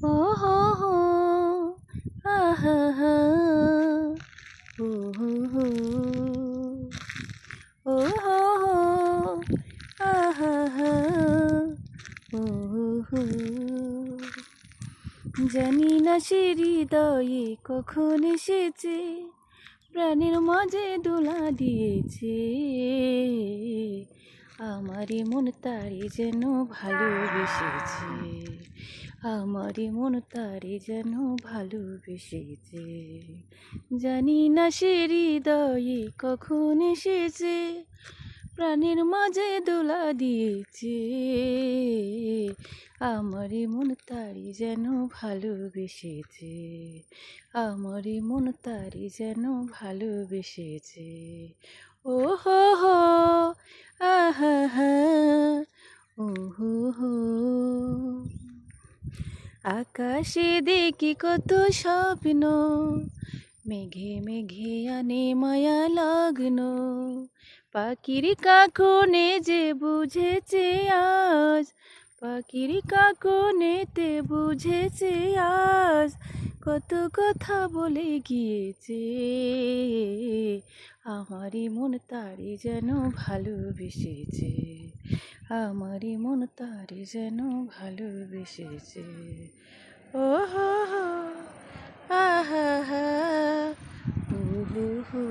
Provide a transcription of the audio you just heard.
ও হো হো, আহা হা, ও হো হো, ও হো হো, আহা হা, ও হো হো। জানি না সে হৃদয়ে কখন এসেছে, প্রাণের মাঝে দোলা দিয়েছে। আমারই মন তারে যেন ভালোবেসেছে, আমারই মন তারে যেন ভালোবেসেছে। জানি না সে হৃদয়ে কখন এসেছে, প্রাণের মাঝে দোলা দিয়েছে। আমারই মন তারি যেন ভালোবেসেছে, আমারই মন তারি যেন ভালোবেসেছে। ও হো হো, আহা হা, ও হো হো। আকাশে দেখি কত স্বপ্ন, মেঘে মেঘে আনে মায়া লগ্ন। পাখির কাকনে যে বুঝেছে আজ, পাখির কাকনেতে বুঝেছে আজ, কত কথা বলে গিয়েছে। আমারই মন তারে যেন ভালোবেসেছে, আমারই মন তারে যেন ভালোবেসেছে। ও হো হো, আহা হা, ও হো হো।